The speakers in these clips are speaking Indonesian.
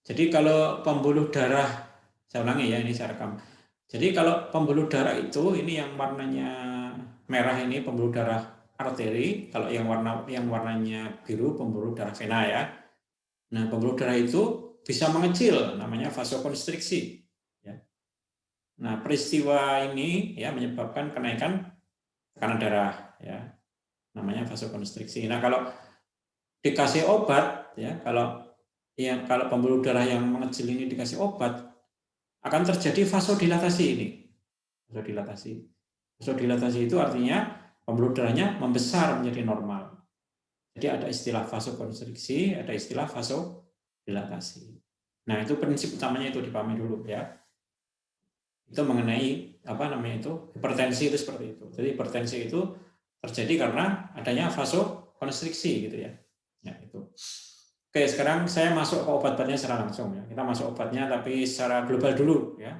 Jadi kalau pembuluh darah, saya ulangi ya, ini saya rekam. Jadi kalau pembuluh darah itu, ini yang warnanya merah ini pembuluh darah arteri, kalau yang warnanya biru pembuluh darah vena ya. Nah, pembuluh darah itu bisa mengecil, namanya vasokonstriksi. Ya. Nah, peristiwa ini ya menyebabkan kenaikan tekanan darah, ya, namanya vasokonstriksi. Nah, kalau dikasih obat, ya, kalau pembuluh darah yang mengecil ini dikasih obat, akan terjadi vasodilatasi ini. Vasodilatasi. Vasodilatasi itu artinya pembuluh darahnya membesar menjadi normal. Jadi ada istilah vasokonstriksi, ada istilah vasodilatasi. Nah, itu prinsip utamanya itu dipahami dulu ya. Itu mengenai hipertensi itu seperti itu. Jadi hipertensi itu terjadi karena adanya vasokonstriksi gitu ya. Ya, itu. Oke, sekarang saya masuk ke obat-obatnya secara langsung ya. Kita masuk obatnya tapi secara global dulu ya.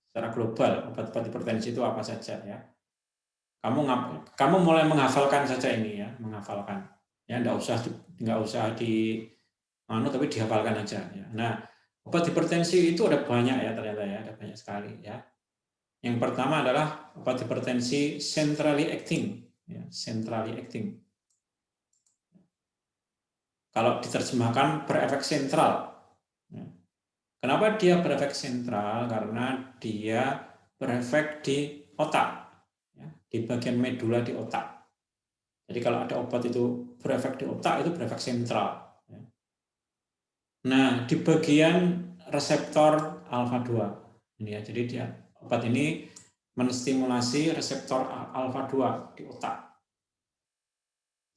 Secara global, obat-obat hipertensi itu apa saja ya. Kamu mulai menghafalkan saja ini ya, menghafalkan. Ya, enggak usah tapi dihafalkan aja ya. Nah, obat hipertensi itu ada banyak ya ternyata ya, ada banyak sekali ya. Yang pertama adalah obat hipertensi centrally acting ya, centrally acting. Kalau diterjemahkan berefek sentral. Kenapa dia berefek sentral? Karena dia berefek di otak, di bagian medula di otak. Jadi kalau ada obat itu berefek di otak, itu berefek sentral. Nah, di bagian reseptor alfa-2. Ini ya, jadi obat ini menstimulasi reseptor alfa-2 di otak.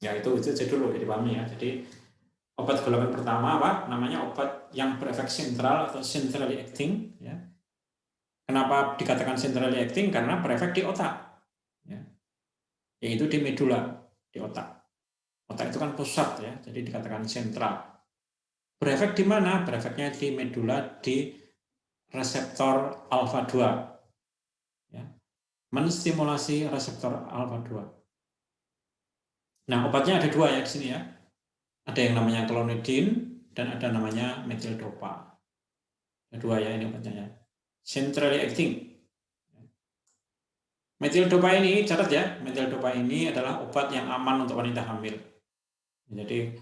Ya, itu aja dulu ya dipahami ya. Jadi obat golongan pertama apa? Namanya obat yang berefek sentral atau centrally acting ya. Kenapa dikatakan centrally acting? Karena berefek di otak. Ya. Yaitu di medula, di otak. Otak itu kan pusat ya, jadi dikatakan sentral. Berefek di mana? Berefeknya di medula di reseptor alfa-2. Ya. Menstimulasi reseptor alfa-2. Nah, obatnya ada dua ya di sini ya. Ada yang namanya clonidine dan ada namanya metildopa. Ada dua ya ini obatnya ya. Centrally acting. Metildopa ini, catat ya, metildopa ini adalah obat yang aman untuk wanita hamil. Jadi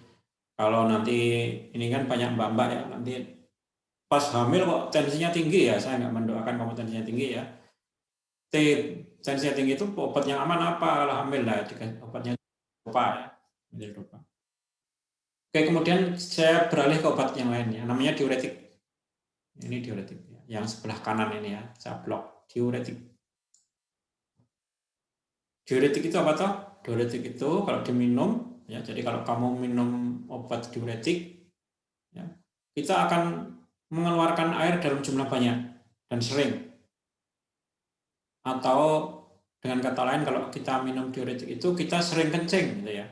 kalau nanti ini kan banyak mbak-mbak ya, nanti pas hamil kok tensinya tinggi ya, saya nggak mendoakan kamu tensinya tinggi ya. Tensinya tinggi itu obat yang aman apa kalau hamil lah, obatnya dopa ya, metildopa. Oke, kemudian saya beralih ke obat yang lainnya, namanya diuretik. Ini diuretik, yang sebelah kanan ini ya, saya blok diuretik. Diuretik itu apa toh? Diuretik itu kalau diminum, ya, jadi kalau kamu minum obat diuretik, ya, kita akan mengeluarkan air dalam jumlah banyak dan sering. Atau dengan kata lain, kalau kita minum diuretik itu kita sering kencing, gitu ya,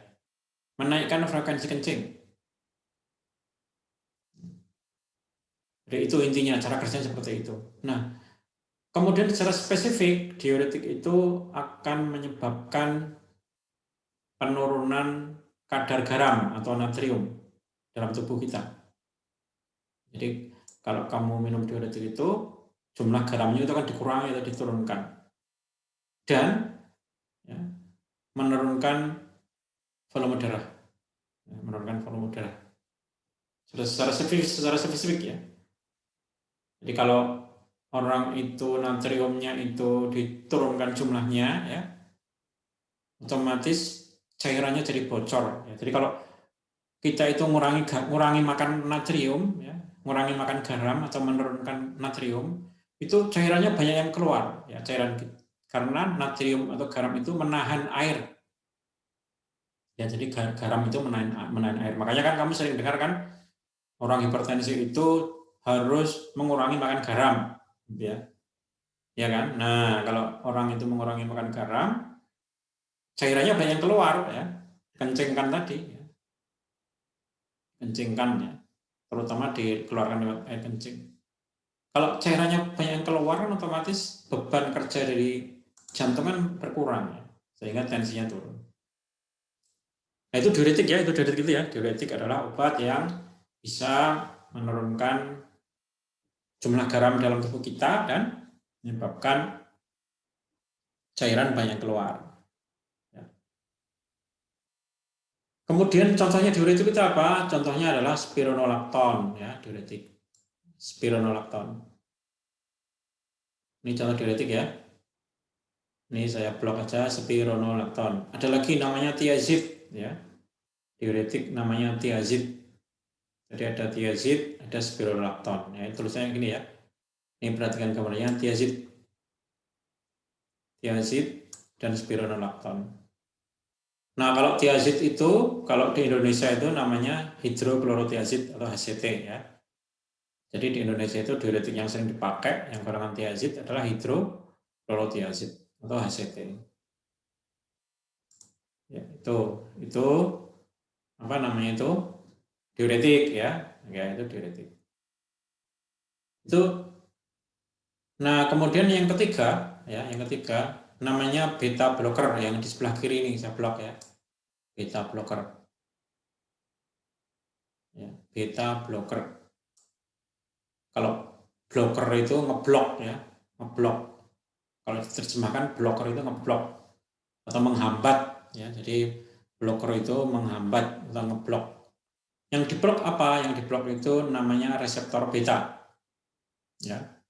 menaikkan frekuensi kencing. Jadi itu intinya, cara kerjanya seperti itu. Nah, kemudian secara spesifik, diuretik itu akan menyebabkan penurunan kadar garam atau natrium dalam tubuh kita. Jadi kalau kamu minum diuretik itu, jumlah garamnya itu akan dikurangi atau diturunkan. Dan ya, menurunkan volume darah. Menurunkan volume darah. Secara spesifik ya. Jadi kalau orang itu natriumnya itu diturunkan jumlahnya, ya, otomatis cairannya jadi bocor. Ya. Jadi kalau kita itu ngurangi makan natrium, ya, ngurangi makan garam atau menurunkan natrium, itu cairannya banyak yang keluar, ya, cairan karena natrium atau garam itu menahan air. Ya, jadi garam itu menahan air. Makanya kan kamu sering dengar kan orang hipertensi itu harus mengurangi makan garam, ya. Ya kan? Nah, kalau orang itu mengurangi makan garam, cairannya banyak yang keluar, ya. Kencingkan tadi, ya. Kencingkan, ya. Terutama dikeluarkan lewat air kencing. Kalau cairannya banyak yang keluar, kan otomatis beban kerja dari jantung kan berkurang, ya. Sehingga tensinya turun. Nah, itu diuretik ya, itu diuretik itu ya. Diuretik adalah obat yang bisa menurunkan jumlah garam dalam tubuh kita dan menyebabkan cairan banyak keluar. Ya. Kemudian contohnya diuretik itu apa? Contohnya adalah spironolakton, ya, diuretik. Spironolakton. Ini contoh diuretik ya. Ini saya blok aja spironolakton. Ada lagi namanya thiazid, ya. Diuretik namanya thiazid. Jadi ada thiazid, ada spironolakton. Ya, tulisannya gini ya. Ini perhatikan gambarnya thiazid, dan spironolakton. Nah, kalau thiazid itu, kalau di Indonesia itu namanya hidroklorothiazid atau HCT ya. Jadi di Indonesia itu diuretik yang sering dipakai, yang golongan thiazid adalah hidroklorothiazid atau HCT. Ya, itu apa namanya itu? Diuretik ya. Ya, itu diuretik. Itu. Nah, kemudian yang ketiga, ya, namanya beta blocker yang di sebelah kiri ini saya blok ya. Beta blocker. Ya, beta blocker. Kalau blocker itu ngeblok ya, ngeblok. Kalau diterjemahkan blocker itu ngeblok atau menghambat ya. Jadi blocker itu menghambat atau ngeblok. Yang diblok apa? Yang diblok itu namanya reseptor beta. Ya.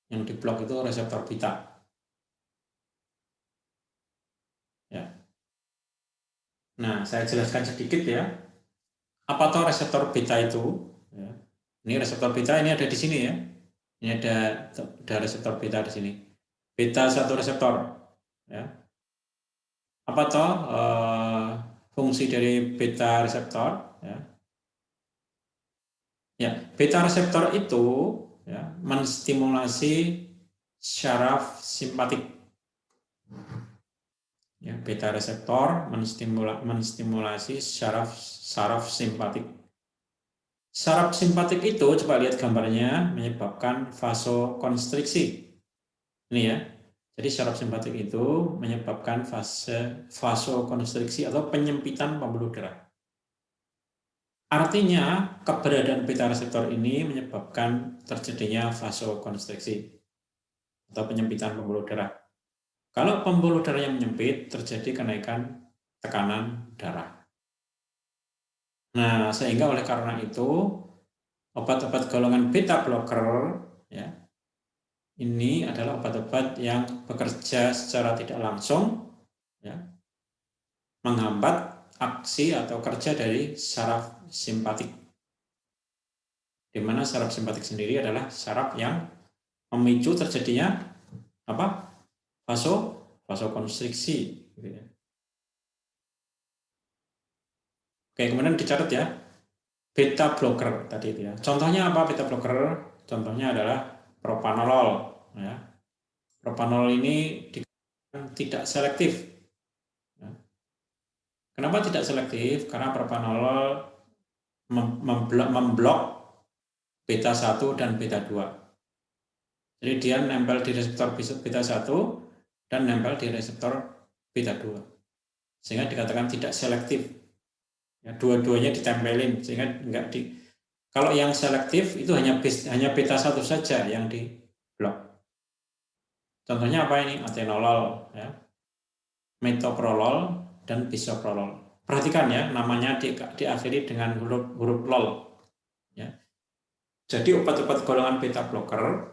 Yang diblok itu reseptor beta. Ya. Nah, saya jelaskan sedikit ya. Apa tuh reseptor beta itu? Ya. Ini reseptor beta ini ada di sini ya. Ini ada reseptor beta di sini. Beta satu reseptor. Ya. Apa toh fungsi dari beta reseptor? Ya. Ya, beta reseptor itu ya, menstimulasi syaraf simpatik. Ya, beta reseptor menstimulasi saraf simpatik. Saraf simpatik itu, coba lihat gambarnya, menyebabkan vasokonstriksi. Ini ya. Jadi saraf simpatik itu menyebabkan vasokonstriksi atau penyempitan pembuluh darah. Artinya, keberadaan beta reseptor ini menyebabkan terjadinya vasokonstriksi atau penyempitan pembuluh darah. Kalau pembuluh darah yang menyempit, terjadi kenaikan tekanan darah. Nah, sehingga oleh karena itu, obat-obat golongan beta blocker ya, ini adalah obat-obat yang bekerja secara tidak langsung ya, menghambat aksi atau kerja dari saraf simpatik. Di mana saraf simpatik sendiri adalah saraf yang memicu terjadinya apa? Vasokonstriksi gitu ya. Oke, kemudian dicatat ya. Beta blocker tadi itu ya. Contohnya apa beta blocker? Contohnya adalah propanolol ya. Propanolol ini tidak selektif. Ya. Kenapa tidak selektif? Karena propanolol memblok beta 1 dan beta 2. Jadi dia nempel di reseptor beta 1 dan nempel di reseptor beta 2. Sehingga dikatakan tidak selektif. Ya, dua-duanya ditempelin sehingga enggak di. Kalau yang selektif itu hanya beta 1 saja yang diblok. Contohnya apa ini? Atenolol, ya, metoprolol, dan bisoprolol. Perhatikan ya, namanya diakhiri dengan huruf lol. Ya. Jadi obat-obat golongan beta blocker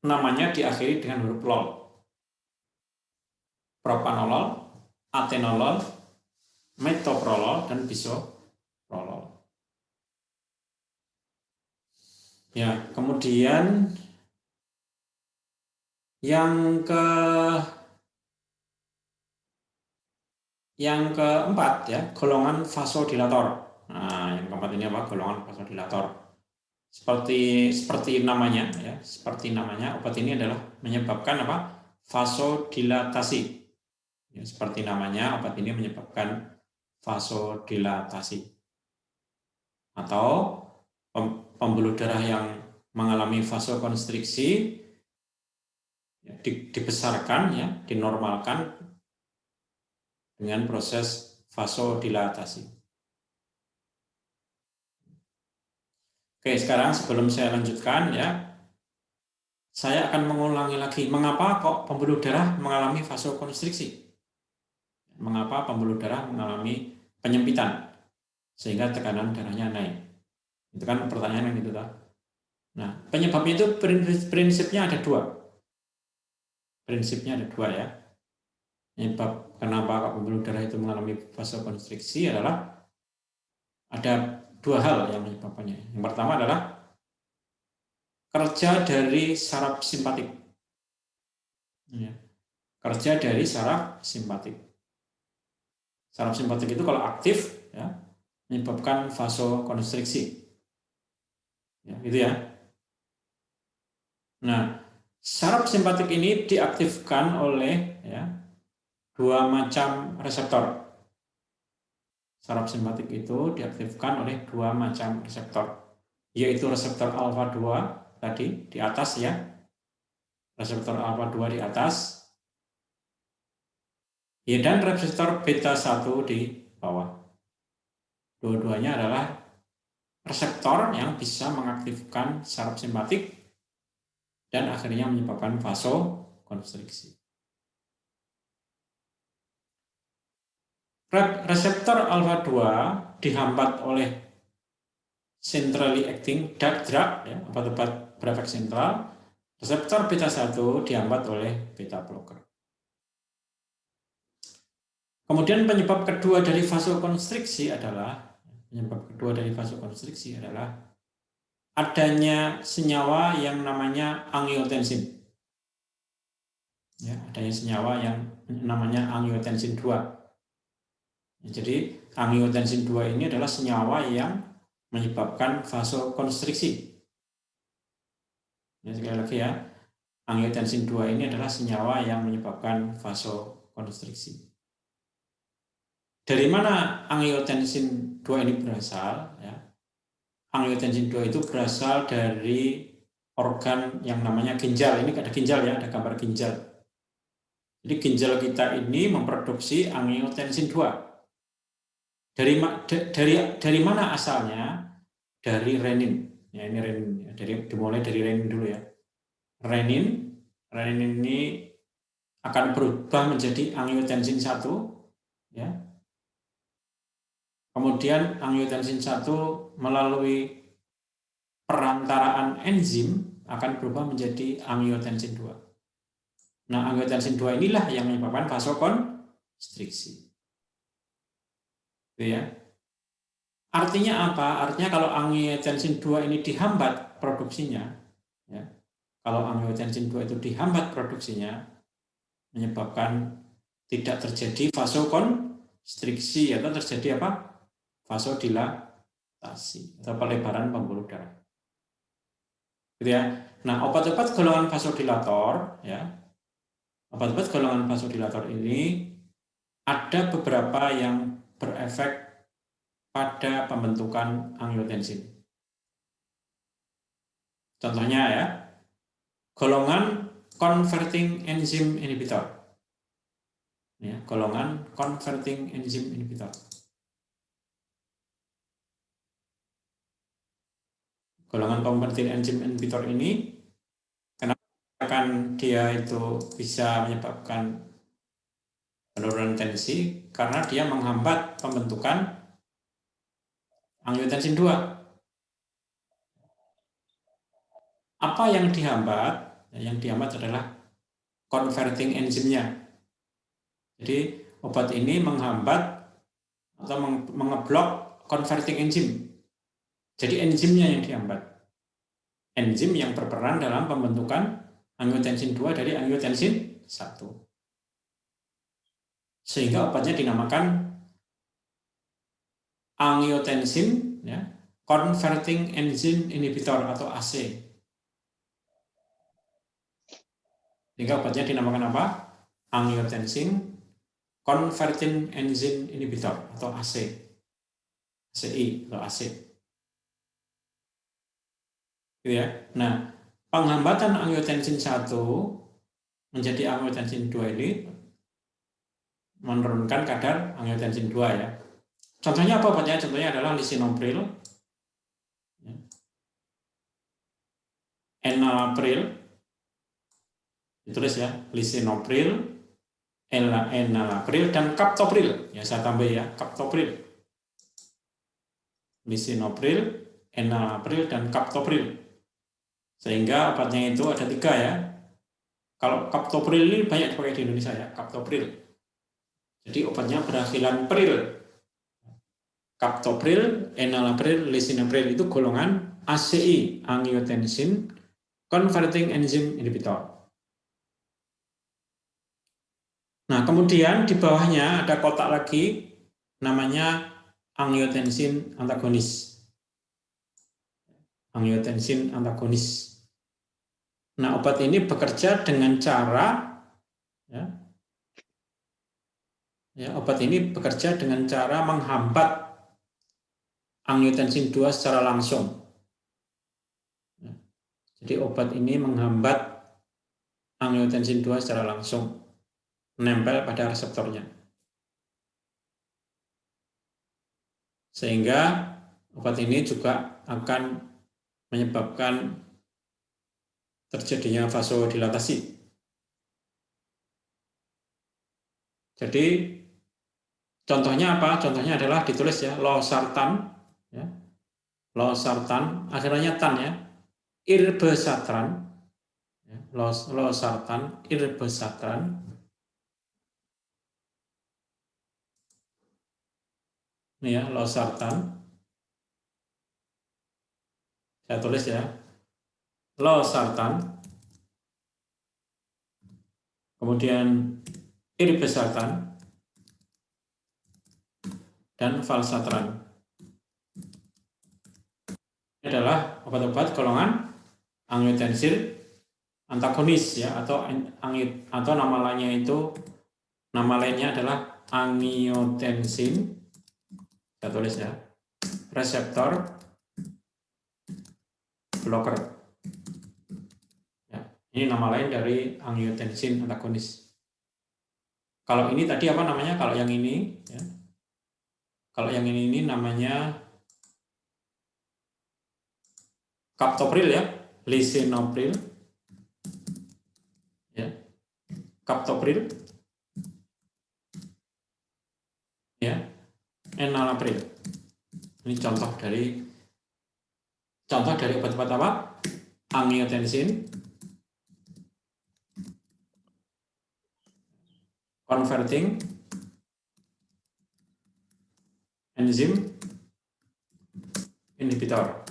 namanya diakhiri dengan huruf lol. Propanolol, atenolol, metoprolol, dan bisoprolol. Ya, kemudian yang keempat ya, golongan vasodilator. Nah, yang keempat ini apa? Golongan vasodilator. Seperti namanya ya, obat ini adalah menyebabkan apa? Vasodilatasi. Ya, seperti namanya, obat ini menyebabkan vasodilatasi. Atau pembuluh darah yang mengalami vasokonstriksi ya, dibesarkan ya, dinormalkan dengan proses vasodilatasi. Oke, Oke, sekarang sebelum saya lanjutkan ya, saya akan mengulangi lagi mengapa kok pembuluh darah mengalami vasokonstriksi. Mengapa pembuluh darah mengalami penyempitan sehingga tekanan darahnya naik. Itu kan pertanyaan yang itu tak. Nah, penyebabnya itu prinsipnya ada dua. Prinsipnya ada dua ya. Penyebab kenapa pembuluh darah itu mengalami vasokonstriksi adalah ada dua hal yang menyebabkannya. Yang pertama adalah kerja dari saraf simpatik. Ya. Kerja dari saraf simpatik. Saraf simpatik itu kalau aktif ya, menyebabkan vasokonstriksi. Ya, gitu ya. Nah, saraf simpatik ini diaktifkan oleh ya, dua macam reseptor. Saraf simpatik itu diaktifkan oleh dua macam reseptor, yaitu reseptor alfa 2 tadi di atas ya, reseptor alfa 2 di atas, ya, dan reseptor beta 1 di bawah. Dua-duanya adalah reseptor yang bisa mengaktifkan saraf simpatik dan akhirnya menyebabkan vasokonstriksi. Reseptor alfa 2 dihambat oleh centrally acting drug ya, obat-obat berefek sentral. Reseptor beta 1 dihambat oleh beta blocker. Kemudian penyebab kedua dari vasokonstriksi adalah adanya senyawa yang namanya angiotensin. Ya, adanya senyawa yang namanya angiotensin 2. Jadi angiotensin 2 ini adalah senyawa yang menyebabkan vasokonstriksi. Ya, sekali lagi ya, angiotensin 2 ini adalah senyawa yang menyebabkan vasokonstriksi. Dari mana angiotensin 2 ini berasal? Ya. Angiotensin 2 itu berasal dari organ yang namanya ginjal. Ini ada ginjal ya, ada gambar ginjal. Jadi ginjal kita ini memproduksi angiotensin 2. Dari mana asalnya? Dari renin. Ya, ini renin. Dimulai dari renin dulu ya. Renin ini akan berubah menjadi angiotensin 1 ya. Kemudian angiotensin 1 melalui perantaraan enzim akan berubah menjadi angiotensin 2. Nah, angiotensin 2 inilah yang menyebabkan vasokonstriksi. Gitu ya. Artinya apa? Artinya kalau angiotensin 2 ini dihambat produksinya, ya, kalau angiotensin 2 itu dihambat produksinya, menyebabkan tidak terjadi vasokonstriksi atau terjadi apa? Vasodilatasi atau pelebaran pembuluh darah. Gitu ya. Nah, obat-obat golongan vasodilator ya. Obat-obat golongan vasodilator ini ada beberapa yang berefek pada pembentukan angiotensin. Contohnya ya, golongan converting enzyme inhibitor. Ya, golongan converting enzyme inhibitor. Golongan converting enzyme inhibitor ini, kenapa dia itu bisa menyebabkan penurunan tensi? Karena dia menghambat pembentukan angiotensin 2. Apa yang dihambat? Yang dihambat adalah converting enzimnya. Jadi obat ini menghambat atau mengeblok converting enzim. Jadi enzimnya yang dihambat. Enzim yang berperan dalam pembentukan angiotensin 2 dari angiotensin 1. Sehingga obatnya dinamakan angiotensin ya, converting enzyme inhibitor atau AC. Sehingga obatnya dinamakan apa? Angiotensin converting enzyme inhibitor atau AC. ACI atau AC. Gitu ya. Nah, penghambatan angiotensin 1 menjadi angiotensin 2 ini menurunkan kadar angiotensin 2 ya. Contohnya apa obatnya? Contohnya adalah lisinopril. enalapril, ditulis ya, lisinopril, enalapril, dan captopril. Ya, saya tambah ya, captopril. Lisinopril, enalapril, dan captopril. Sehingga obatnya itu ada 3 ya. Kalau captopril ini banyak dipakai di Indonesia ya, captopril. Jadi obatnya berhasilan pril. Captopril, enalapril, lisinopril itu golongan ACI, angiotensin converting enzyme inhibitor. Nah, kemudian di bawahnya ada kotak lagi namanya angiotensin antagonis. Angiotensin antagonis. Nah, obat ini bekerja dengan cara obat ini bekerja dengan cara menghambat angiotensin 2 secara langsung. Jadi obat ini menghambat angiotensin 2 secara langsung, menempel pada reseptornya. Sehingga obat ini juga akan menyebabkan terjadinya vasodilatasi. Jadi contohnya apa? Contohnya adalah ditulis ya, losartan, ya. Losartan, akhirnya tan ya, irbesatran, ya. Losartan, irbesatran. Ini ya, losartan. Saya tulis ya, losartan. Kemudian irbesartan dan valsartan. Ini adalah obat-obat golongan angiotensin antagonis ya, atau nama lainnya adalah angiotensin, saya tulis ya, reseptor blocker. Ya, ini nama lain dari angiotensin antagonis. Kalau ini tadi apa namanya? Kalau yang ini ya. Kalau yang ini namanya captopril ya, lisinopril. Ya. Captopril. Ya. Enalapril. Ini contoh dari obat-obat apa? Angiotensin converting enzyme inhibitor,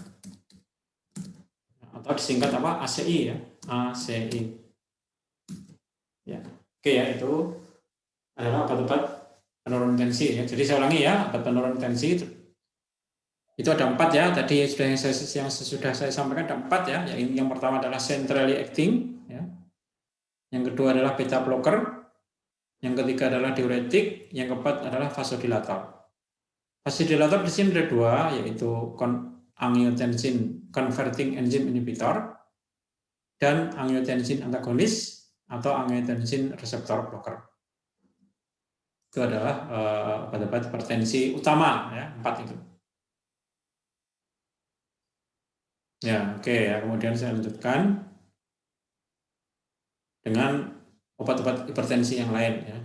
atau disingkat apa? ACI ya, ACI. Ya, oke ya, itu adalah obat-obat penurun tensi ya. Jadi saya ulangi ya, obat penurun tensi itu ada 4 ya. Tadi yang sudah saya sampaikan ada 4 ya. Yang pertama adalah centrally acting, ya. Yang kedua adalah beta blocker, yang ketiga adalah diuretik, yang keempat adalah vasodilator. Vasodilator di sini ada 2, yaitu angiotensin converting enzyme inhibitor dan angiotensin antagonis atau angiotensin reseptor blocker. Itu adalah obat-obat hipertensi utama ya, 4 itu. Ya, oke ya. Kemudian saya lanjutkan dengan obat-obat hipertensi yang lain ya.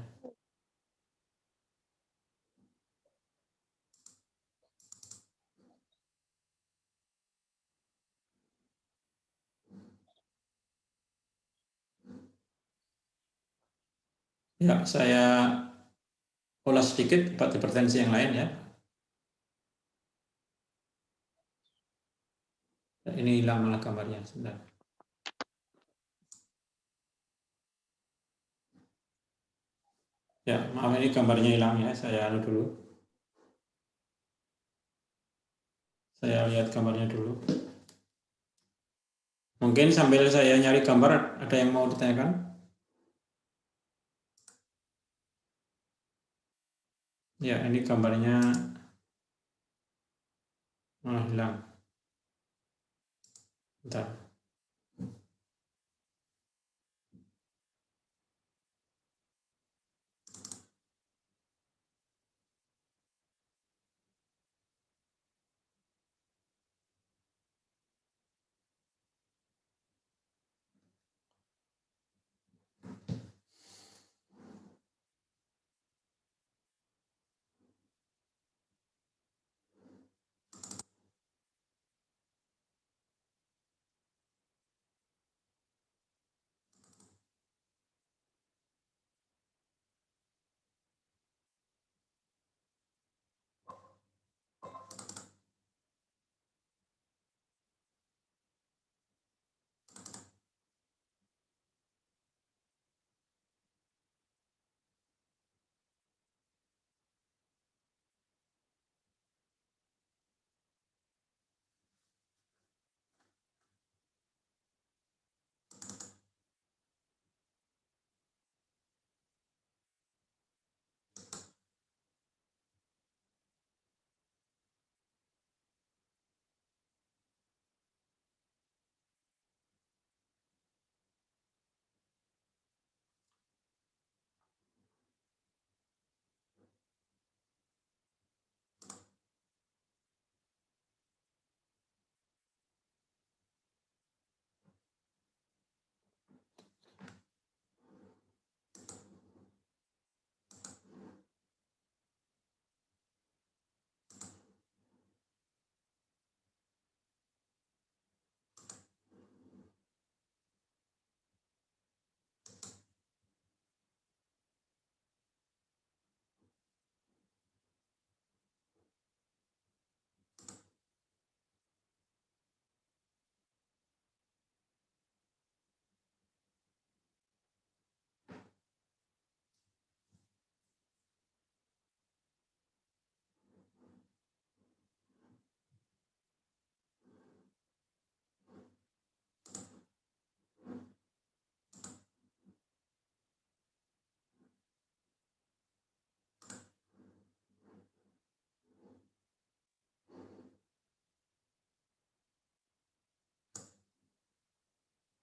Ya, saya ulas sedikit obat hipertensi yang lain ya. Ini hilang malah gambarnya, sebentar. Ya, maaf ini gambarnya hilang ya, saya anu dulu. Saya lihat gambarnya dulu. Mungkin sambil saya nyari gambar, ada yang mau ditanyakan? Ya, ini gambarnya malah hilang. Bentar.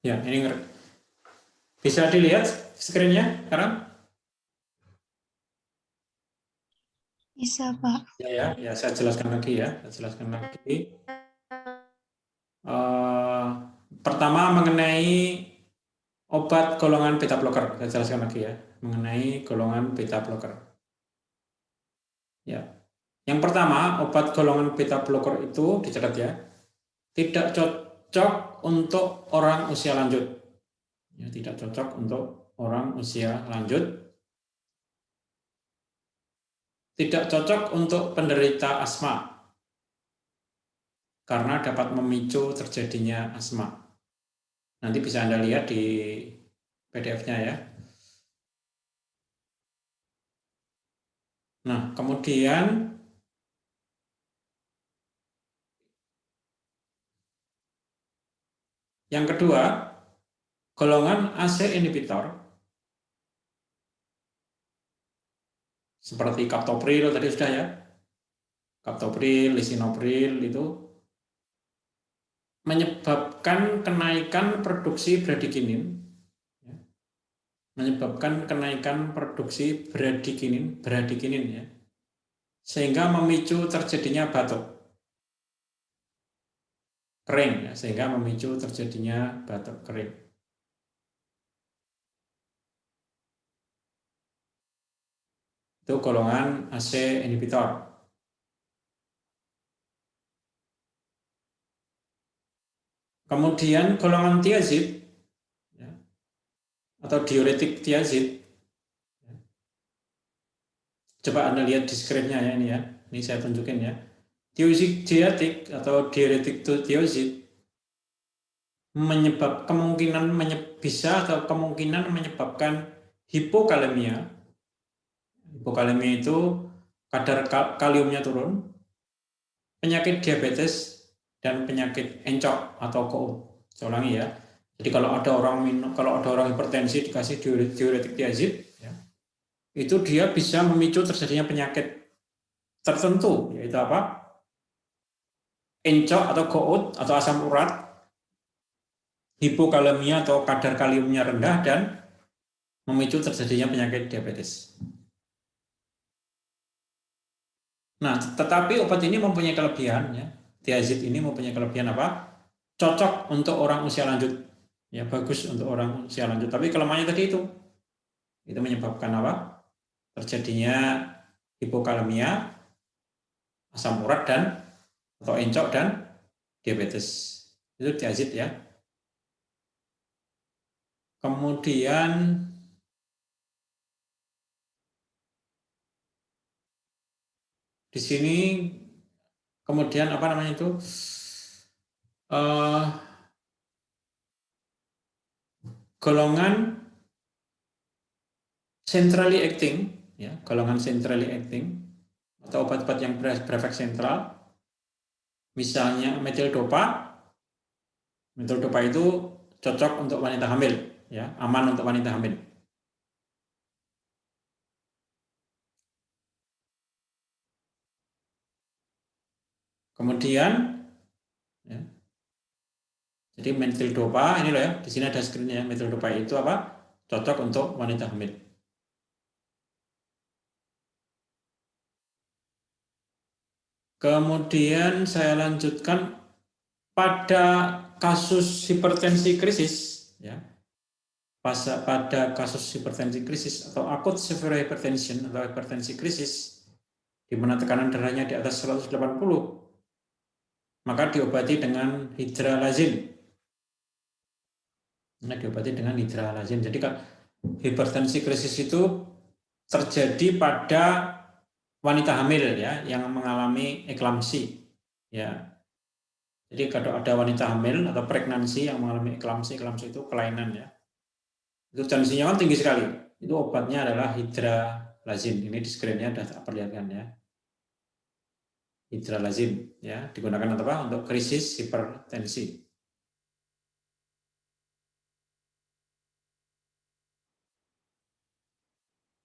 Ya, ini bisa dilihat screen-nya sekarang? Bisa, Pak. Ya, saya jelaskan lagi ya. Saya jelaskan lagi. Pertama mengenai obat golongan beta blocker. Saya jelaskan lagi ya. Mengenai golongan beta blocker. Ya. Yang pertama, obat golongan beta blocker itu dicatat ya. Tidak cocok untuk orang usia lanjut. Ya, tidak cocok untuk orang usia lanjut. Tidak cocok untuk penderita asma karena dapat memicu terjadinya asma. Nanti bisa Anda lihat di PDF-nya ya. Nah, kemudian yang kedua, golongan AC inhibitor seperti captopril tadi sudah ya. Captopril, lisinopril itu menyebabkan kenaikan produksi bradikinin, menyebabkan kenaikan produksi bradikinin ya, sehingga memicu terjadinya batuk kering ya, sehingga memicu terjadinya batuk kering. Itu golongan AC inhibitor. Kemudian golongan tiazid ya, atau diuretik tiazid. Coba Anda lihat di screen-nya ya ini ya. Ini saya tunjukin ya. Diuretik atau diuretik tiazid bisa atau kemungkinan menyebabkan hipokalemia. Hipokalemia itu kadar kaliumnya turun, penyakit diabetes, dan penyakit encok atau kout. Saya ulangi ya. Jadi kalau ada orang hipertensi dikasih diuretik tiazid, ya, itu dia bisa memicu terjadinya penyakit tertentu, yaitu apa? Encok atau gout atau asam urat, hipokalemia atau kadar kaliumnya rendah, dan memicu terjadinya penyakit diabetes. Nah, tetapi obat ini mempunyai kelebihan ya. Tiazid ini mempunyai kelebihan apa? Cocok untuk orang usia lanjut. Ya, bagus untuk orang usia lanjut. Tapi kelemahannya tadi itu menyebabkan apa? Terjadinya hipokalemia, asam urat dan atau encok dan diabetes. Itu tiazid ya. Kemudian di sini kemudian apa namanya itu? Uh, golongan centrally acting, ya, golongan centrally acting atau obat-obat yang berefek sentral, misalnya metildopa. Metildopa itu cocok untuk wanita hamil, ya, aman untuk wanita hamil. Kemudian, ya, jadi metildopa ini loh ya, di sini ada screen-nya. Metildopa itu apa? Cocok untuk wanita hamil. Kemudian saya lanjutkan pada kasus hipertensi krisis, ya. Pada kasus hipertensi krisis atau acute severe hypertension atau hipertensi krisis, di mana tekanan darahnya di atas 180, maka diobati dengan hidralazin. Nah, diobati dengan hidralazin. Jadi hipertensi krisis itu terjadi pada wanita hamil ya yang mengalami eklamsi ya. Jadi kalau ada wanita hamil atau pregnancy yang mengalami eklamsi itu kelainan ya. Itu tensinya kan tinggi sekali. Itu obatnya adalah hidralazin. Ini di screen-nya sudah tak perlihatkan ya. Hidralazin ya, digunakan untuk apa? Untuk krisis hipertensi.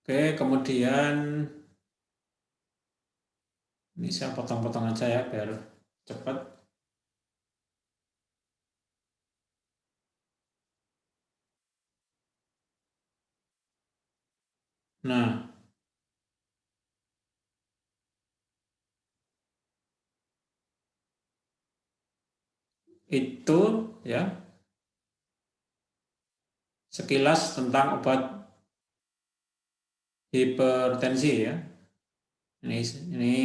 Oke, kemudian ini saya potong-potong aja ya biar cepat. Nah, itu ya sekilas tentang obat hipertensi ya. Ini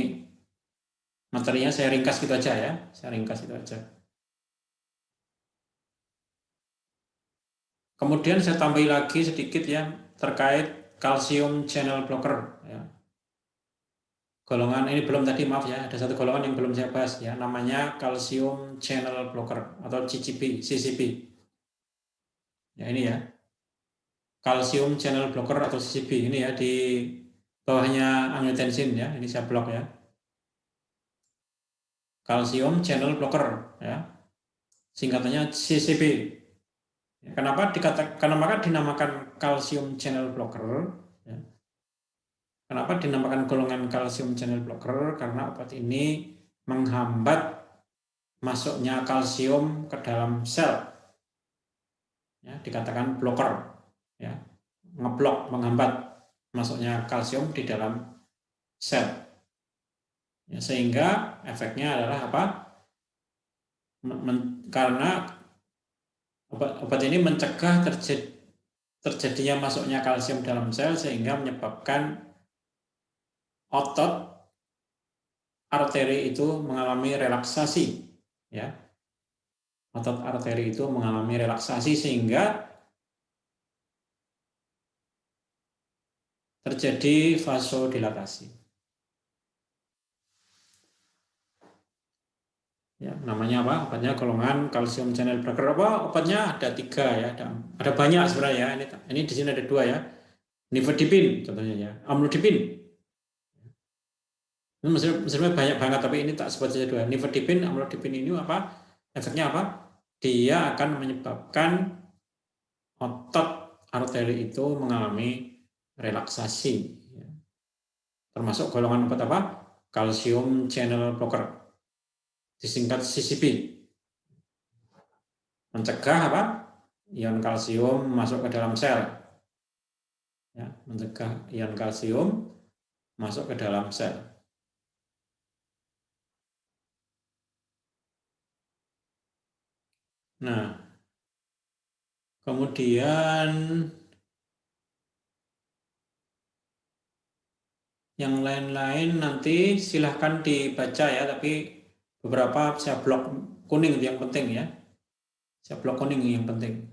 materinya saya ringkas gitu aja ya. Saya ringkas itu aja. Kemudian saya tambahi lagi sedikit ya terkait kalsium channel blocker ya. Golongan ini belum tadi, maaf ya, ada satu golongan yang belum saya bahas ya, namanya kalsium channel blocker atau CCP. Ya ini ya. Kalsium channel blocker atau CCP ini ya di bawahnya angiotensin ya, ini saya blok ya. Kalsium channel blocker ya. Singkatannya CCP. Kenapa dinamakan kalsium channel blocker? Ya. Kenapa dinamakan golongan kalsium channel blocker? Karena obat ini menghambat masuknya kalsium ke dalam sel. Ya, dikatakan blocker. Ya. Ngeblok, menghambat masuknya kalsium di dalam sel. Ya, sehingga efeknya adalah apa? Karena obat ini mencegah terjadinya masuknya kalsium dalam sel sehingga menyebabkan otot arteri itu mengalami relaksasi ya. Otot arteri itu mengalami relaksasi sehingga terjadi vasodilatasi. Ya, namanya apa? Obatnya golongan kalsium channel blocker. Apa? Obatnya ada 3 ya. Ada banyak sebenarnya ya. Ini di sini ada 2 ya. Nifedipin contohnya ya. Amlodipin. Ini sebenarnya banyak banget tapi ini tak sebut saja 2. Nifedipin, amlodipin ini apa? Efeknya apa? Dia akan menyebabkan otot arteri itu mengalami relaksasi. Termasuk golongan obat apa? Kalsium channel blocker. Disingkat CCP. Mencegah apa? Ion kalsium masuk ke dalam sel. Ya, mencegah ion kalsium masuk ke dalam sel. Nah, kemudian yang lain-lain nanti silahkan dibaca ya, tapi beberapa saya blok kuning itu yang penting ya. Saya blok kuning yang penting.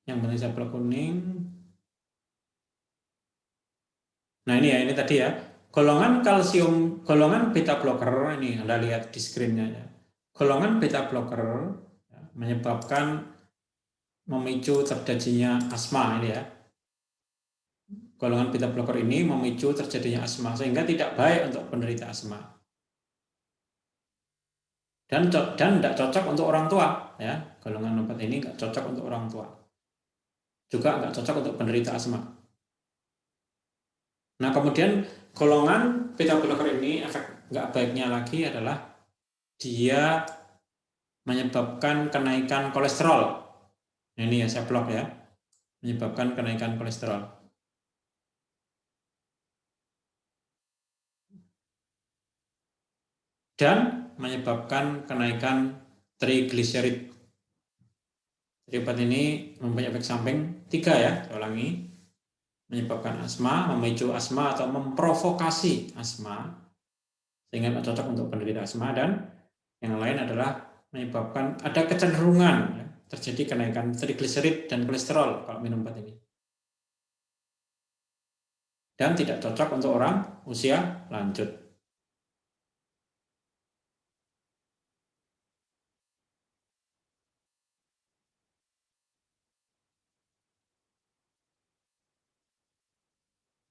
Yang penting saya blok kuning. Nah ini ya, ini tadi ya. Golongan beta blocker, ini Anda lihat di screen-nya ya. Golongan beta blocker ya, menyebabkan memicu terjadinya asma ini ya. Golongan beta blocker ini memicu terjadinya asma sehingga tidak baik untuk penderita asma. Dan tidak cocok untuk orang tua ya. Golongan obat ini nggak cocok untuk orang tua. Juga nggak cocok untuk penderita asma. Nah, kemudian golongan beta blocker ini efek nggak baiknya lagi adalah dia menyebabkan kenaikan kolesterol. Nah, ini ya saya blok ya. Menyebabkan kenaikan kolesterol. Dan menyebabkan kenaikan trigliserid. Jadi obat ini mempunyai efek samping 3 ya, saya ulangi. Menyebabkan asma, memicu asma atau memprovokasi asma sehingga tidak cocok untuk penderita asma, dan yang lain adalah menyebabkan ada kecenderungan ya, terjadi kenaikan trigliserid dan kolesterol kalau minum obat ini. Dan tidak cocok untuk orang usia lanjut.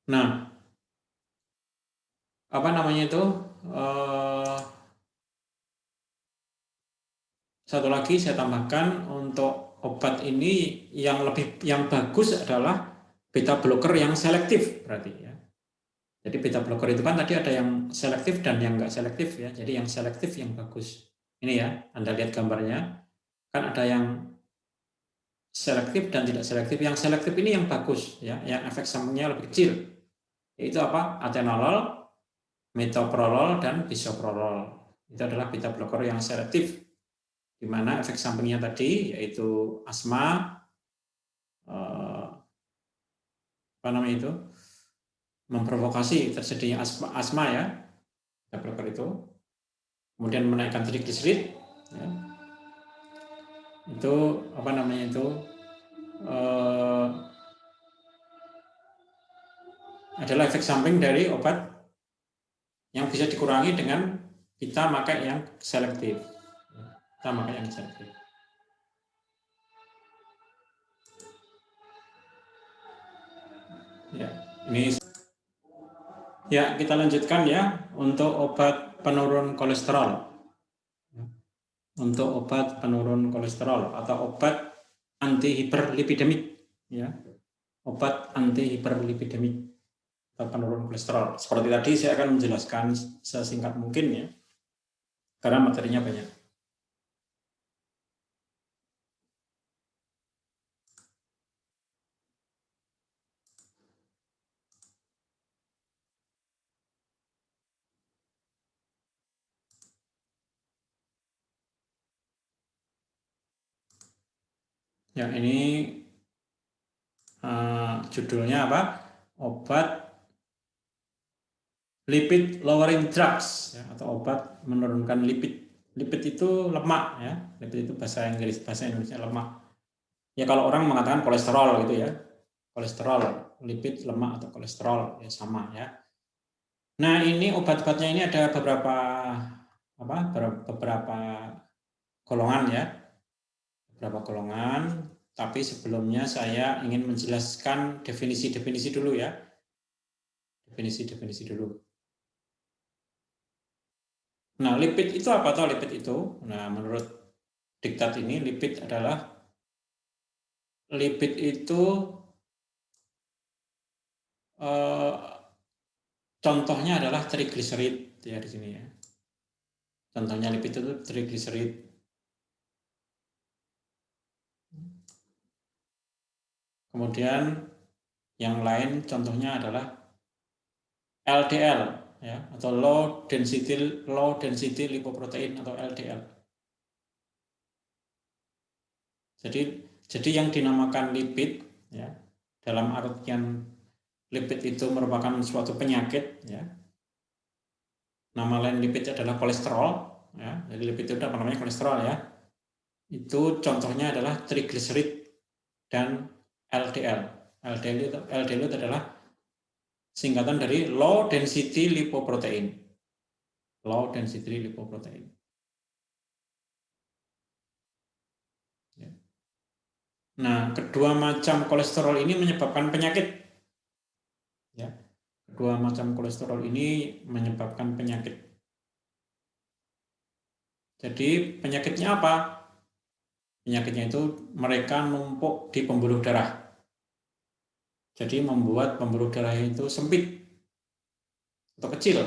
Nah, apa namanya itu? Satu lagi saya tambahkan, untuk obat ini yang bagus adalah beta blocker yang selektif berarti ya. Jadi beta blocker itu kan tadi ada yang selektif dan yang enggak selektif ya. Jadi yang selektif yang bagus. Ini ya, Anda lihat gambarnya. Kan ada yang selektif dan tidak selektif. Yang selektif ini yang bagus, ya, yang efek sampingnya lebih kecil, yaitu apa? Atenolol, metoprolol, dan bisoprolol. Itu adalah beta blocker yang selektif, di mana efek sampingnya tadi yaitu asma, apa namanya itu, memprovokasi terjadinya asma ya, beta blocker itu, kemudian menaikkan trigliserid, ya. Itu apa namanya itu, adalah efek samping dari obat yang bisa dikurangi dengan kita pakai yang selektif. Kita pakai yang selektif. Ya, ini ya, kita lanjutkan ya untuk obat penurun kolesterol. Untuk obat penurun kolesterol atau obat anti hiperlipidemik, ya. Obat anti hiperlipidemik atau penurun kolesterol. Seperti tadi saya akan menjelaskan sesingkat mungkin ya, karena materinya banyak. Ya, ini judulnya apa? Obat lipid lowering drugs, ya, atau obat menurunkan lipid. Lipid itu lemak ya. Lipid itu bahasa Inggris, bahasa Indonesia lemak. Ya kalau orang mengatakan kolesterol gitu ya. Kolesterol, lipid, lemak atau kolesterol ya sama ya. Nah, ini obat-obatnya ini ada beberapa golongan ya. Beberapa golongan, tapi sebelumnya saya ingin menjelaskan definisi-definisi dulu ya. Definisi-definisi dulu. Nah, lipid itu apa toh lipid itu? Nah, menurut diktat ini lipid itu contohnya adalah trigliserid ya di sini ya. Contohnya lipid itu trigliserid. Kemudian yang lain contohnya adalah LDL ya, atau low density lipoprotein atau LDL. Jadi yang dinamakan lipid ya, dalam artian lipid itu merupakan suatu penyakit ya. Nama lain lipid adalah kolesterol ya. Jadi lipid itu apa namanya kolesterol ya. Itu contohnya adalah trigliserid dan LDL. LDL itu adalah singkatan dari low density lipoprotein. Low density lipoprotein. Nah, kedua macam kolesterol ini menyebabkan penyakit. Ya, kedua macam kolesterol ini menyebabkan penyakit. Jadi penyakitnya apa? Penyakitnya itu mereka numpuk di pembuluh darah. Jadi membuat pembuluh darah itu sempit atau kecil.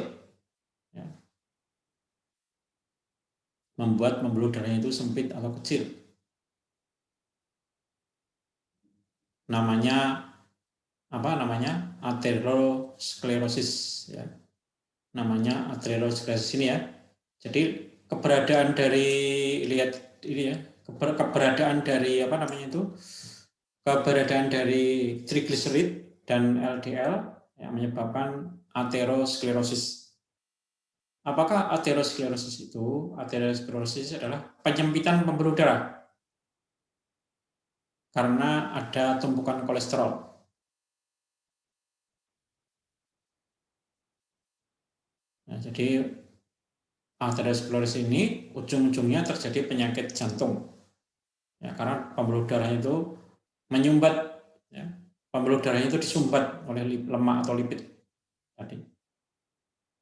Ya. Membuat pembuluh darahnya itu sempit atau kecil. Namanya apa namanya? Aterosklerosis ya. Namanya aterosklerosis ini ya. Jadi keberadaan dari lihat ini ya, keberadaan dari apa namanya itu? Keberadaan dari trigliserid dan LDL yang menyebabkan aterosklerosis. Apakah aterosklerosis itu? Aterosklerosis adalah penyempitan pembuluh darah karena ada tumpukan kolesterol. Nah, jadi aterosklerosis ini ujung-ujungnya terjadi penyakit jantung. Ya, karena pembuluh darah itu menyumbat, ya, pembuluh darahnya itu disumbat oleh lemak atau lipid tadi.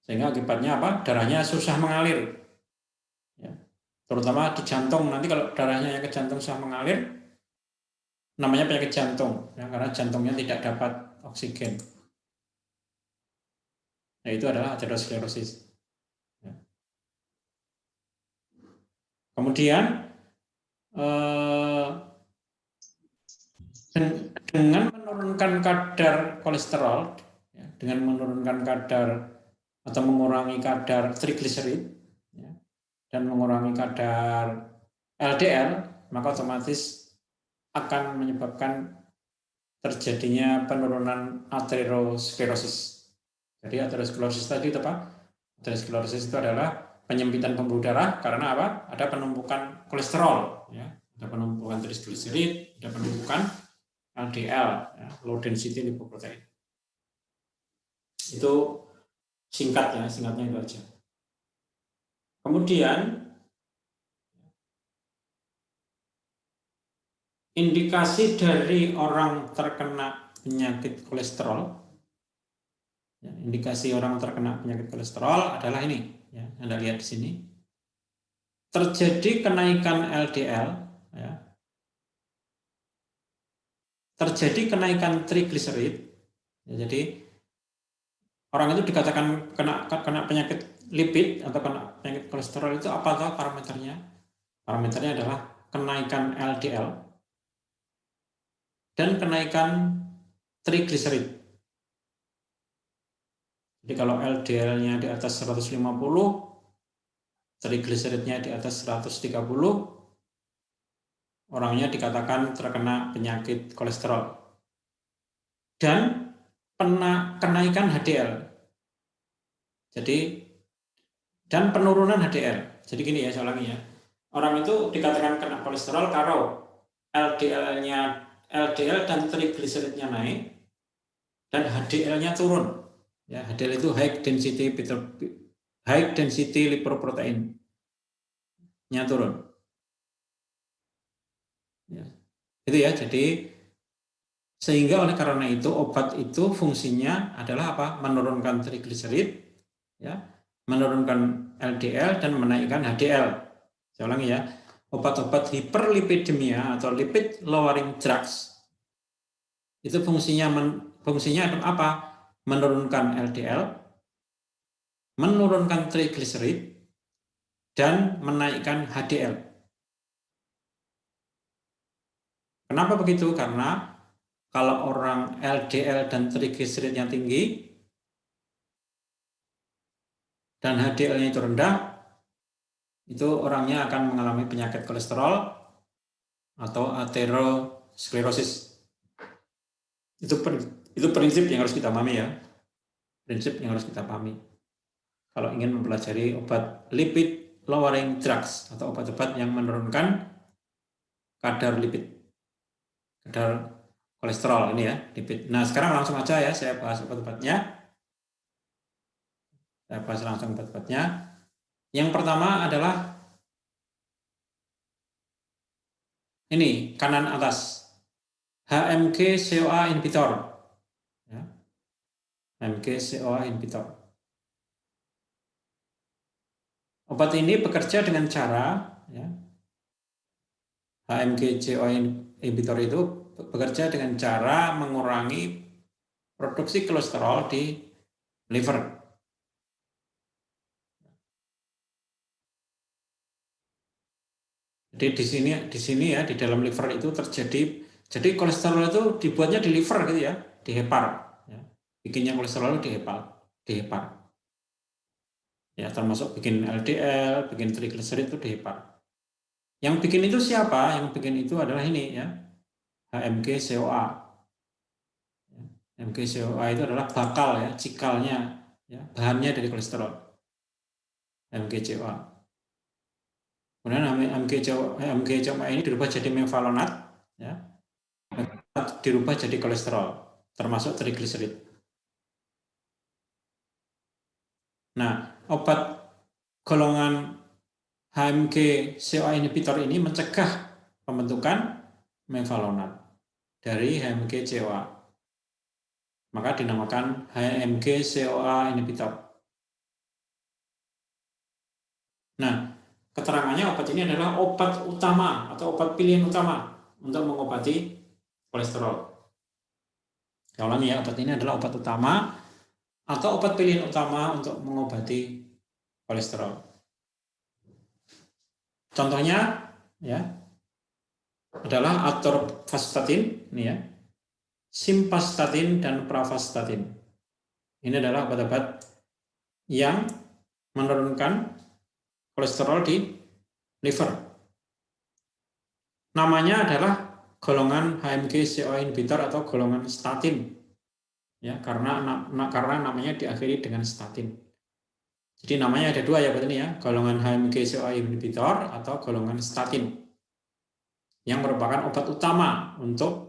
Sehingga akibatnya apa? Darahnya susah mengalir. Ya. Terutama di jantung. Nanti kalau darahnya yang ke jantung susah mengalir, namanya penyakit jantung. Ya, karena jantungnya tidak dapat oksigen. Nah, itu adalah aterosklerosis. Ya. Kemudian dengan menurunkan kadar kolesterol, ya, dengan menurunkan kadar atau mengurangi kadar trigliserid, ya, dan mengurangi kadar LDL, maka otomatis akan menyebabkan terjadinya penurunan aterosklerosis. Jadi aterosklerosis tadi itu apa? Aterosklerosis itu adalah penyempitan pembuluh darah karena apa? Ada penumpukan kolesterol, ya. Ada penumpukan trigliserid, ada penumpukan LDL, ya, low density lipoprotein. Itu singkatnya itu aja. Kemudian indikasi dari orang terkena penyakit kolesterol, ya, indikasi orang terkena penyakit kolesterol adalah ini, ya, Anda lihat di sini, terjadi kenaikan LDL, ya, terjadi kenaikan trigliserid, ya, jadi orang itu dikatakan kena penyakit lipid atau kena penyakit kolesterol itu apa parameternya? Parameternya adalah kenaikan LDL dan kenaikan trigliserid. Jadi kalau LDL-nya di atas 150, trigliseridnya di atas 130, orangnya dikatakan terkena penyakit kolesterol. Dan kenaikan HDL. Jadi dan penurunan HDL. Jadi gini ya, saya ulangi ya. Orang itu dikatakan kena kolesterol kalau LDL dan trigliseridnya naik dan HDL-nya turun. Ya, HDL itu high density lipoprotein-nya turun. Ya. Itu ya, jadi sehingga oleh karena itu obat itu fungsinya adalah apa? Menurunkan trigliserid, ya, menurunkan LDL dan menaikkan HDL. Saya ulangi ya, obat-obat hiperlipidemia atau lipid lowering drugs itu fungsinya apa? Menurunkan LDL, menurunkan trigliserid, dan menaikkan HDL. Kenapa begitu? Karena kalau orang LDL dan trigliseridnya tinggi dan HDL-nya itu rendah, itu orangnya akan mengalami penyakit kolesterol atau aterosklerosis. Itu prinsip yang harus kita pahami ya. Prinsip yang harus kita pahami. Kalau ingin mempelajari obat lipid lowering drugs atau obat-obat yang menurunkan kadar lipid, kadar kolesterol ini ya, lipid. Nah, sekarang langsung aja ya saya bahas obat-obatnya. Saya bahas langsung obat-obatnya. Yang pertama adalah ini kanan atas, HMG CoA inhibitor. Ya. HMG CoA inhibitor. Obat ini bekerja dengan cara, ya, HMG CoA inhibitor itu bekerja dengan cara mengurangi produksi kolesterol di liver. Jadi di sini ya, di dalam liver itu terjadi, jadi kolesterol itu dibuatnya di liver gitu ya, di hepar. Ya. Bikinnya kolesterol di hepar. Ya, termasuk bikin LDL, bikin trigliserid itu di hepar. Yang bikin itu siapa? Yang bikin itu adalah ini ya, HMG CoA. HMG CoA itu adalah bakal ya, cikalnya, ya, bahannya dari kolesterol. HMG CoA. Kemudian HMG CoA ini dirubah jadi mevalonat, ya, dirubah jadi kolesterol, termasuk trigliserid. Nah, obat golongan HMG CoA inhibitor ini mencegah pembentukan mevalonat dari HMG CoA. Maka dinamakan HMG CoA inhibitor. Nah, keterangannya obat ini adalah obat utama atau obat pilihan utama untuk mengobati kolesterol. Saya ulangi ya, obat ini adalah obat utama atau obat pilihan utama untuk mengobati kolesterol. Contohnya ya adalah atorvastatin, ini ya. simvastatin, dan pravastatin. Ini adalah obat-obat yang menurunkan kolesterol di liver. Namanya adalah golongan HMG-CoA inhibitor atau golongan statin. Ya, karena namanya diakhiri dengan statin. Jadi namanya ada dua ya buat ini ya, golongan HMG-CoA inhibitor atau golongan statin. Yang merupakan obat utama untuk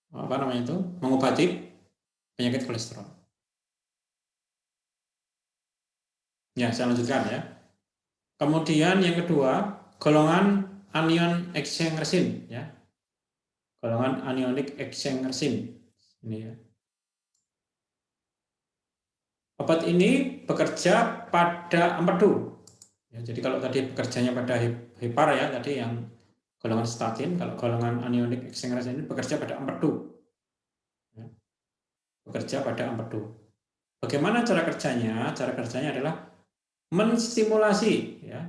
mengobati penyakit kolesterol. Ya, saya lanjutkan ya. Kemudian yang kedua, golongan anion exchange resin ya. Golongan anionic exchange resin. Ini ya. Obat ini bekerja pada empedu. Ya, jadi kalau tadi bekerjanya pada hepar ya, tadi yang golongan statin, kalau golongan anionic exchange resin ini bekerja pada empedu. Ya. Bekerja pada empedu. Bagaimana cara kerjanya? Cara kerjanya adalah menstimulasi ya.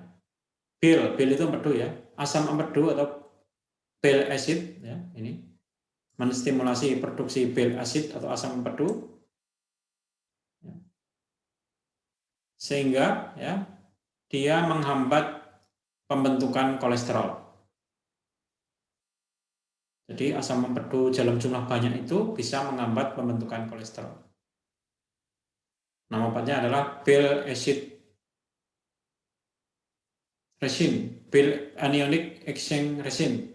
Bile itu empedu ya, asam empedu atau bile acid ya, ini menstimulasi produksi bile acid atau asam empedu ya. Sehingga ya dia menghambat pembentukan kolesterol. Jadi asam empedu dalam jumlah banyak itu bisa menghambat pembentukan kolesterol. Nama obatnya adalah bile acid resin, bile anionic exchange resin.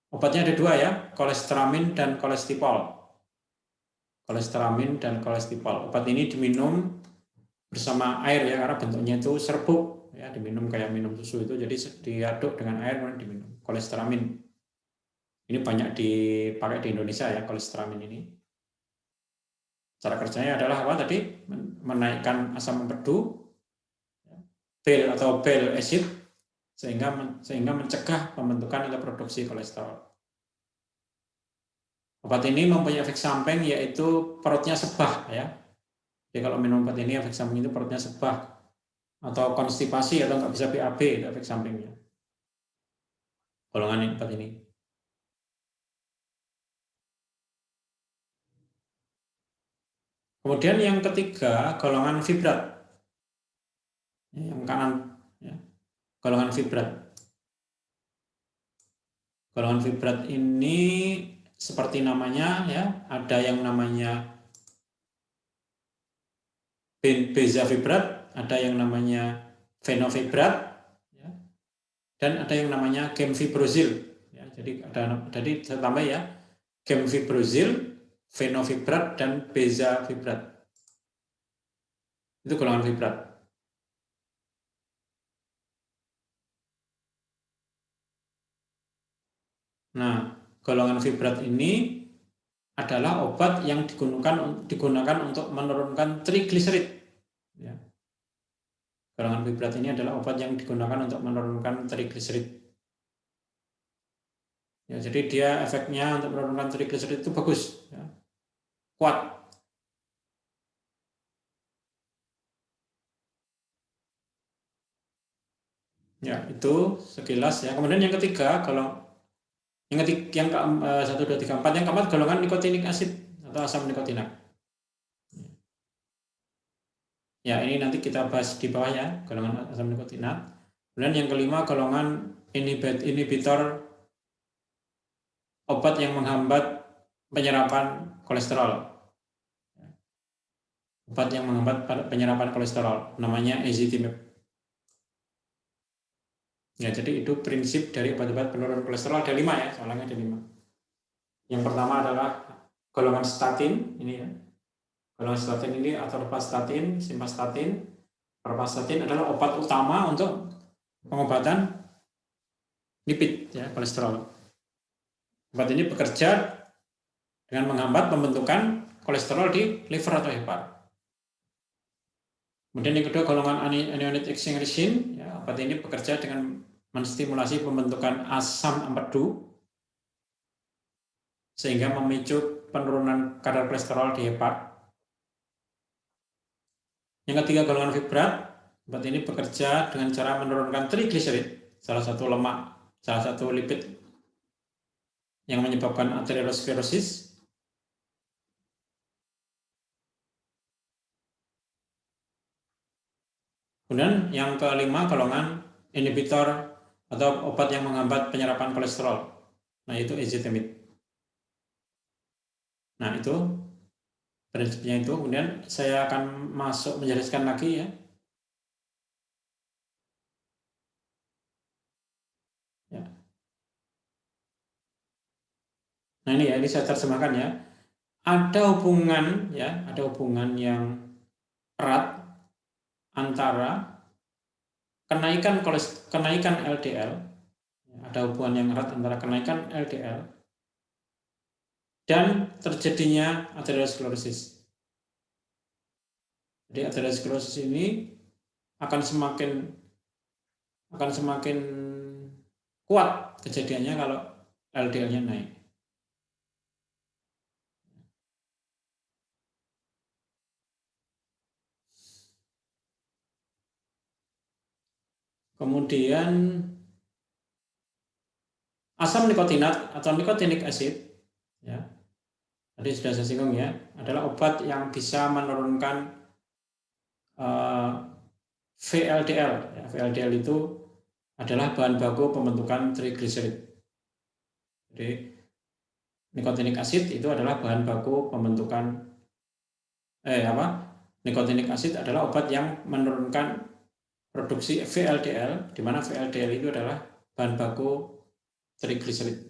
Obatnya ada dua ya, kolesteramin dan kolestipol. Kolesteramin dan kolestipol. Obat ini diminum bersama air ya, karena bentuknya itu serbuk ya, diminum kayak minum susu itu, jadi diaduk dengan air kemudian diminum. Kolesteramin. Ini banyak dipakai di Indonesia ya, kolesteramin ini. Cara kerjanya adalah apa tadi? Menaikkan asam empedu, bile atau bile acid, sehingga mencegah pembentukan atau produksi kolesterol. Obat ini mempunyai efek samping yaitu perutnya sebah ya. Jadi kalau minum obat ini efek samping itu perutnya sebah atau konstipasi atau nggak bisa BAB, itu efek sampingnya. Golongan obat ini. Kemudian yang ketiga, golongan fibrat. Yang kanan ya. Golongan fibrat. Golongan fibrat ini seperti namanya ya, ada yang namanya bezafibrat, ada yang namanya fenofibrat, ya, dan ada yang namanya gemfibrozil. Ya, jadi saya tambah ya, gemfibrozil, fenofibrat, dan bezafibrat. Itu golongan fibrat. Nah, golongan fibrat ini adalah obat yang digunakan untuk menurunkan trigliserid. Ya. Golongan fibrat ini adalah obat yang digunakan untuk menurunkan trigliserid. Ya, jadi dia efeknya untuk menurunkan trigliserid itu bagus, ya. Kuat. Ya, itu sekilas ya. Kemudian yang ketiga, kalau yang 1, 2, 3, 4, yang keempat golongan nikotinik asid atau asam nikotinat. Ya, ini nanti kita bahas di bawah ya, golongan asam nikotinat. Kemudian yang kelima, golongan inhibitor obat yang menghambat penyerapan kolesterol. Obat yang menghambat penyerapan kolesterol, namanya ezetimibe. Ya, jadi itu prinsip dari obat-obat penurun kolesterol, ada 5 ya, soalnya ada 5. Yang pertama adalah golongan statin, ini ya. Golongan statin ini atorvastatin, simvastatin. Pravastatin adalah obat utama untuk pengobatan lipid ya, kolesterol. Obat ini bekerja dengan menghambat pembentukan kolesterol di liver atau hepar. Kemudian yang kedua golongan anionic exchange resin, ya, obat ini bekerja dengan menstimulasi pembentukan asam empedu sehingga memicu penurunan kadar kolesterol di hepar. Yang ketiga golongan fibrat, obat ini bekerja dengan cara menurunkan trigliserid, salah satu lemak, salah satu lipid yang menyebabkan arteriosklerosis. Kemudian yang kelima, golongan inhibitor atau obat yang menghambat penyerapan kolesterol. Nah, itu ezetimibe. Nah, itu prinsipnya itu. Kemudian saya akan masuk menjelaskan lagi ya. Nah, ini ya, ini saya terjemahkan ya. Ada hubungan ya, ada hubungan yang erat antara kenaikan LDL, ada hubungan yang erat antara kenaikan LDL dan terjadinya arteriosklerosis. Jadi arteriosklerosis ini akan semakin kuat kejadiannya kalau LDL-nya naik. Kemudian asam nikotinat atau nikotinic acid, ya, tadi sudah saya singgung ya, adalah obat yang bisa menurunkan VLDL. Ya, VLDL itu adalah bahan baku pembentukan trigliserid. Jadi nikotinic acid itu adalah bahan baku pembentukan nikotinic acid adalah obat yang menurunkan produksi VLDL, di mana VLDL itu adalah bahan baku trigliserid.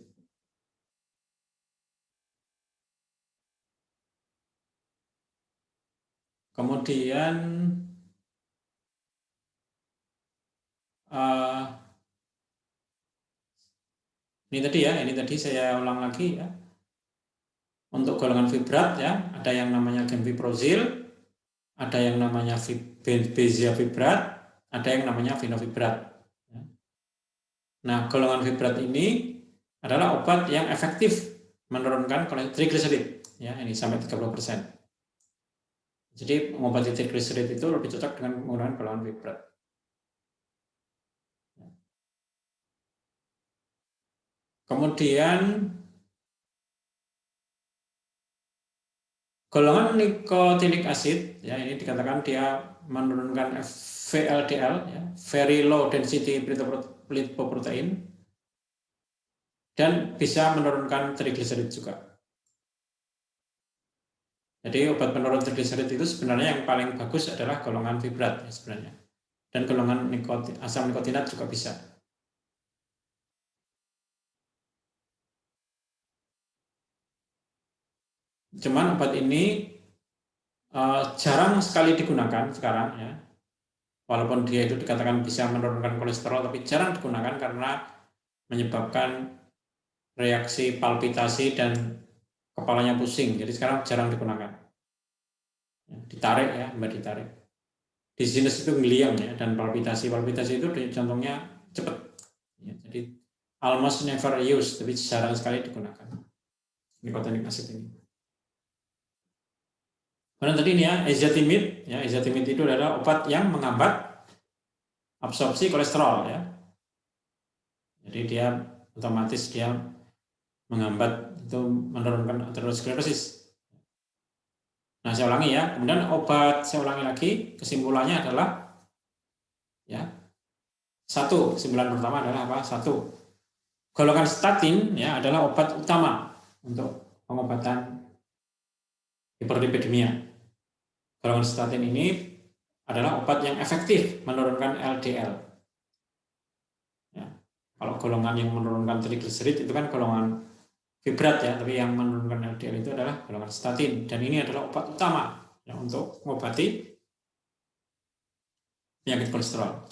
Kemudian ini tadi saya ulang lagi ya. Untuk golongan fibrat ya, ada yang namanya gemfiprozil, ada yang namanya bezafibrate, ada yang namanya vinofibrat. Nah, golongan fibrat ini adalah obat yang efektif menurunkan trigliserid, ya, ini sampai 30%. Jadi mengobati trigliserid itu lebih cocok dengan menggunakan golongan fibrat. Kemudian golongan nikotinic acid, ya, ini dikatakan dia menurunkan VLDL, ya, very low density lipoprotein, dan bisa menurunkan trigliserid juga. Jadi obat penurun trigliserid itu sebenarnya yang paling bagus adalah golongan fibrat ya, sebenarnya, dan golongan asam nikotinat juga bisa. Cuman obat ini jarang sekali digunakan sekarang ya. Walaupun dia itu dikatakan bisa menurunkan kolesterol, tapi jarang digunakan karena menyebabkan reaksi palpitasi dan kepalanya pusing. Jadi sekarang jarang digunakan. Ditarik ya, mbak ditarik. Di sinus itu ngeliang ya, dan palpitasi itu jantungnya cepat. Ya, jadi almost never use, tapi jarang sekali digunakan nikotinic acid ini. Kemudian tadi ini ya, ezetimibe itu adalah obat yang menghambat absorpsi kolesterol ya. Jadi dia otomatis dia menghambat itu menurunkan arteriosklerosis. Nah, saya ulangi ya. Kemudian saya ulangi lagi, kesimpulannya adalah ya. Kesimpulan pertama adalah apa? Golongan statin ya adalah obat utama untuk pengobatan hiperlipidemia. Golongan statin ini adalah obat yang efektif menurunkan LDL. Ya. Kalau golongan yang menurunkan trigliserid itu kan golongan fibrat ya, tapi yang menurunkan LDL itu adalah golongan statin, dan ini adalah obat utama ya, untuk mengobati penyakit kolesterol.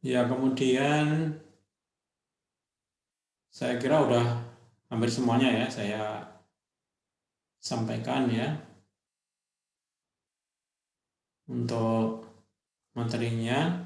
Ya, kemudian saya kira udah hampir semuanya ya saya sampaikan ya untuk materinya.